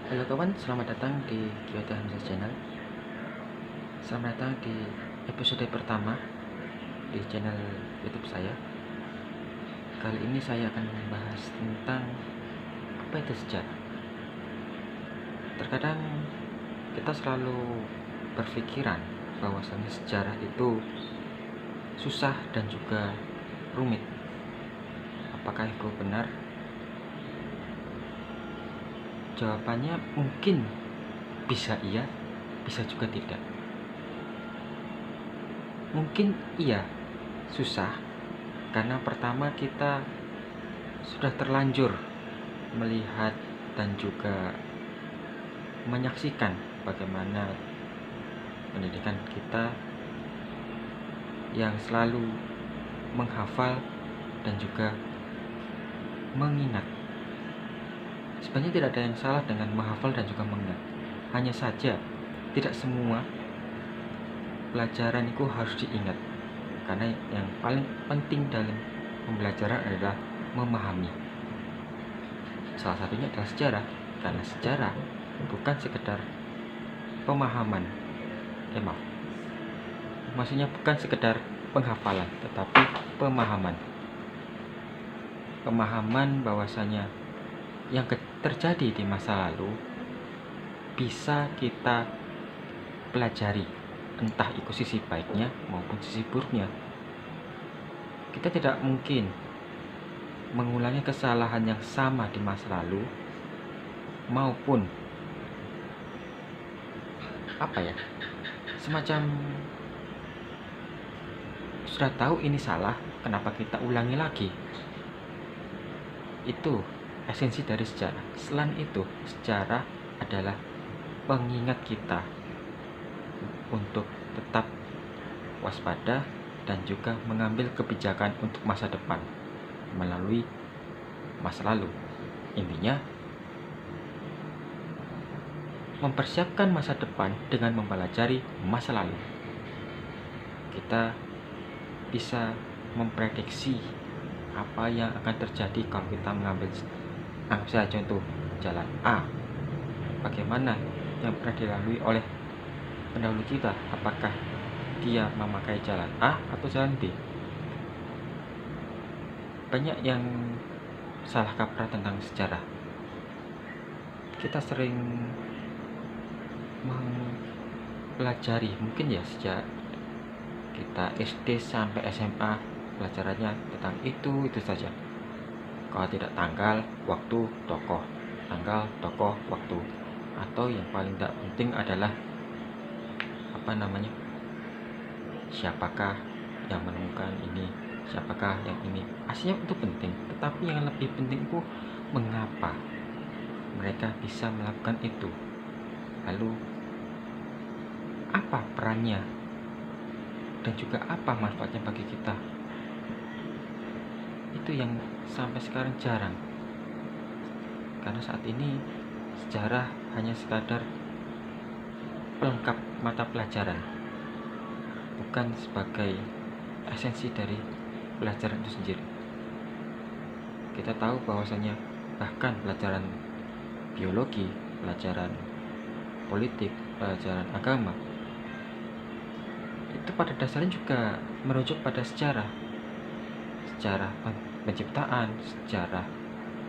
Halo kawan, selamat datang di Kyoto Hamzah Channel. Selamat datang di episode pertama di channel YouTube saya. Kali ini saya akan membahas tentang apa itu sejarah. Terkadang kita selalu berpikiran bahwasanya sejarah itu susah dan juga rumit. Apakah itu benar? Jawabannya mungkin bisa iya, bisa juga tidak. Mungkin iya, susah, karena pertama kita sudah terlanjur melihat dan juga menyaksikan bagaimana pendidikan kita yang selalu menghafal dan juga mengingat. Sebenarnya tidak ada yang salah dengan menghafal dan juga mengingat. Hanya saja tidak semua pelajaran itu harus diingat, karena yang paling penting dalam pembelajaran adalah memahami. Salah satunya adalah sejarah, karena sejarah bukan sekedar pemahaman. Maksudnya bukan sekedar penghafalan, tetapi pemahaman. Pemahaman bahwasanya yang terjadi di masa lalu bisa kita pelajari, entah itu sisi baiknya maupun sisi buruknya. Kita tidak mungkin mengulangi kesalahan yang sama di masa lalu maupun semacam sudah tahu ini salah, kenapa kita ulangi lagi. Itu esensi dari sejarah. Selain itu, sejarah adalah pengingat kita untuk tetap waspada dan juga mengambil kebijakan untuk masa depan melalui masa lalu. Intinya, mempersiapkan masa depan dengan mempelajari masa lalu. Kita bisa memprediksi apa yang akan terjadi kalau kita mengambil, anggap saja contoh jalan A. Bagaimana yang pernah dilalui oleh pendahulu kita, apakah dia memakai jalan A atau jalan B. Banyak yang salah kaprah tentang sejarah. Kita sering mempelajari, mungkin ya sejak kita SD sampai SMA, pelajarannya tentang itu saja. Kalau tidak tanggal, waktu, tokoh, tanggal, tokoh, waktu. Atau yang paling tidak penting adalah siapakah yang menemukan ini, siapakah yang ini. Aslinya itu penting, tetapi yang lebih penting itu mengapa mereka bisa melakukan itu, lalu apa perannya dan juga apa manfaatnya bagi kita. Itu yang sampai sekarang jarang, karena saat ini sejarah hanya sekadar pelengkap mata pelajaran, bukan sebagai esensi dari pelajaran itu sendiri. Kita tahu bahwasanya bahkan pelajaran biologi, pelajaran politik, pelajaran agama, itu pada dasarnya juga merujuk pada sejarah penciptaan, sejarah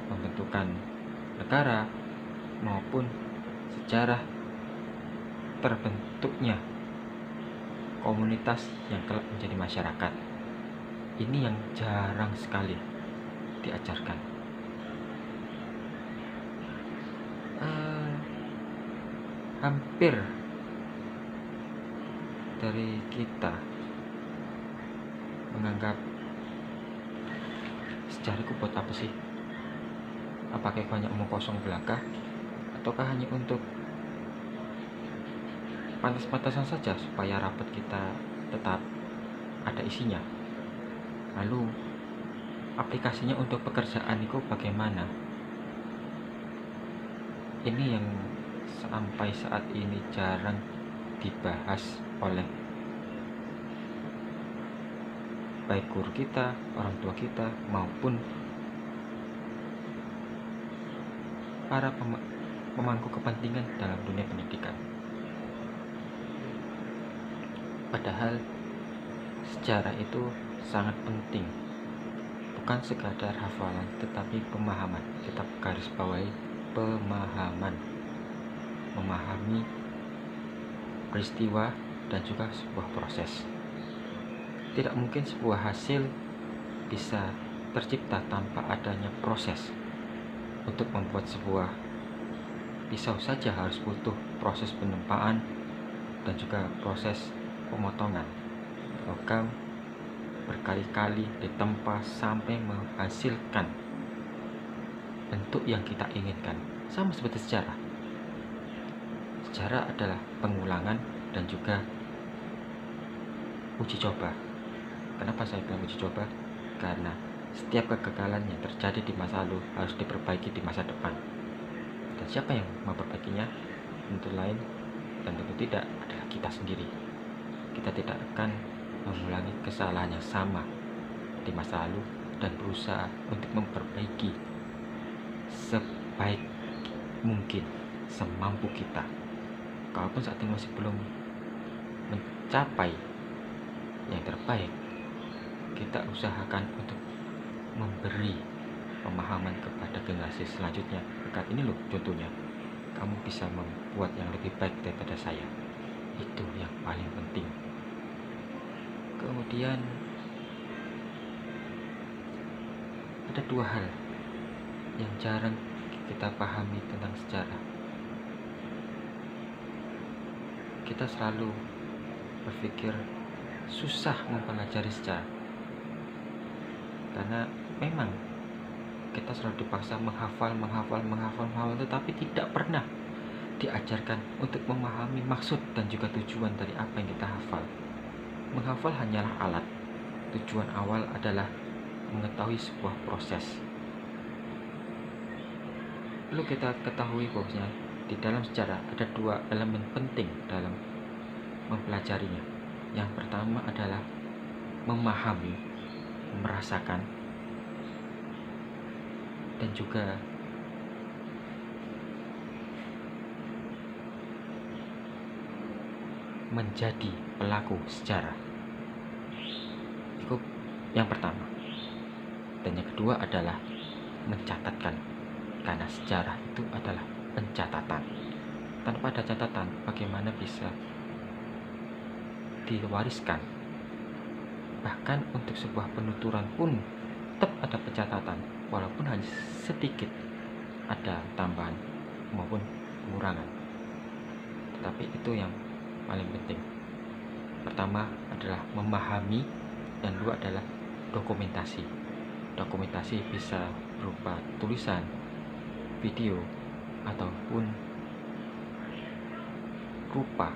pembentukan negara, maupun sejarah terbentuknya komunitas yang kelak menjadi masyarakat. Ini yang jarang sekali diajarkan. Hampir dari kita menganggap sejarah itu buat apa sih? Apakah banyak omong kosong belaka, ataukah hanya untuk pantas-pantasan saja supaya rapat kita tetap ada isinya? Lalu aplikasinya untuk pekerjaan itu bagaimana? Ini yang sampai saat ini jarang dibahas oleh baik guru kita, orang tua kita, maupun para memangku kepentingan dalam dunia pendidikan. Padahal sejarah itu sangat penting, bukan sekadar hafalan tetapi pemahaman. Kita garis bawahi pemahaman, memahami peristiwa dan juga sebuah proses. Tidak mungkin sebuah hasil bisa tercipta tanpa adanya proses. Untuk membuat sebuah pisau saja harus butuh proses penempaan dan juga proses pemotongan. Logam berkali-kali ditempa sampai menghasilkan bentuk yang kita inginkan. Sama seperti sejarah. Sejarah adalah pengulangan dan juga uji coba. Kenapa saya bilang uji coba? Karena setiap kegagalan yang terjadi di masa lalu harus diperbaiki di masa depan. Dan siapa yang memperbaikinya? Tentu lain dan tentu tidak adalah kita sendiri. Kita tidak akan mengulangi kesalahan yang sama di masa lalu dan berusaha untuk memperbaiki sebaik mungkin, semampu kita. Kalaupun saat ini masih belum mencapai yang terbaik, kita usahakan untuk memberi pemahaman kepada generasi selanjutnya. Dekat ini loh contohnya, kamu bisa membuat yang lebih baik daripada saya. Itu yang paling penting. Kemudian ada dua hal yang jarang kita pahami tentang sejarah. Kita selalu berpikir susah mempelajari sejarah karena memang kita selalu dipaksa menghafal, tetapi tidak pernah diajarkan untuk memahami maksud dan juga tujuan dari apa yang kita hafal. Menghafal hanyalah alat. Tujuan awal adalah mengetahui sebuah proses. Perlu kita ketahui bahwasanya di dalam sejarah ada dua elemen penting dalam mempelajarinya. Yang pertama adalah memahami, merasakan, dan juga menjadi pelaku sejarah. Itu yang pertama. Dan yang kedua adalah mencatatkan, karena sejarah itu adalah pencatatan. Tanpa ada catatan, bagaimana bisa diwariskan? Bahkan untuk sebuah penuturan pun tetap ada pencatatan, walaupun hanya sedikit ada tambahan maupun pengurangan. Tetapi itu yang paling penting. Pertama adalah memahami, dan dua adalah dokumentasi. Dokumentasi bisa berupa tulisan, video, ataupun rupa.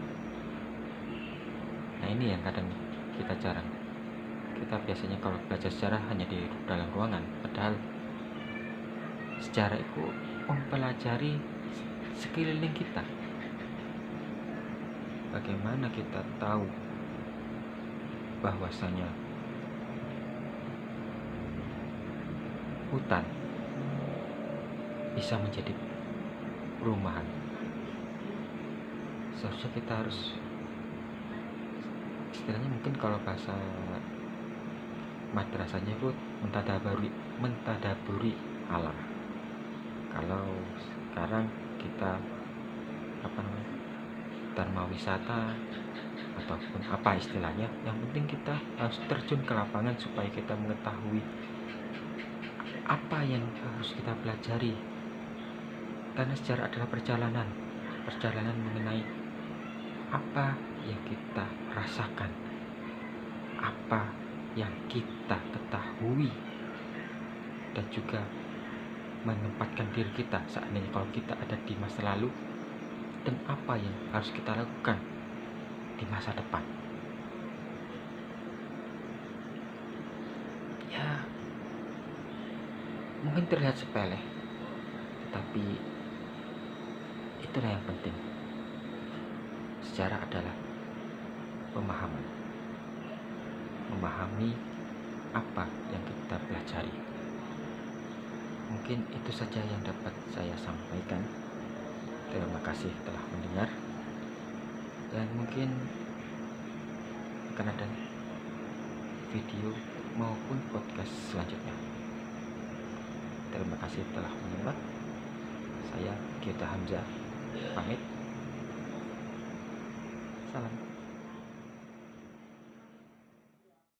Nah, ini yang kadang kita jarang. Kita biasanya kalau belajar sejarah hanya di dalam ruangan, padahal sejarah itu mempelajari sekeliling kita. Bagaimana kita tahu bahwasanya hutan bisa menjadi perumahan? Seharusnya kita harus, istilahnya mungkin kalau bahasa madrasahnya itu mentadaburi alam. Kalau sekarang kita dharma wisata ataupun apa istilahnya, yang penting kita harus terjun ke lapangan supaya kita mengetahui apa yang harus kita pelajari. Karena sejarah adalah perjalanan mengenai apa yang kita rasakan, apa yang kita ketahui, dan juga menempatkan diri kita seandainya kalau kita ada di masa lalu, dan apa yang harus kita lakukan di masa depan. Ya, mungkin terlihat sepele, tetapi itulah yang penting. Sejarah adalah pemahaman, memahami apa yang kita pelajari. Mungkin itu saja yang dapat saya sampaikan. Terima kasih telah mendengar, dan mungkin akan ada video maupun podcast selanjutnya. Terima kasih telah menyimak. Saya Gita Hamzah pamit. Salam.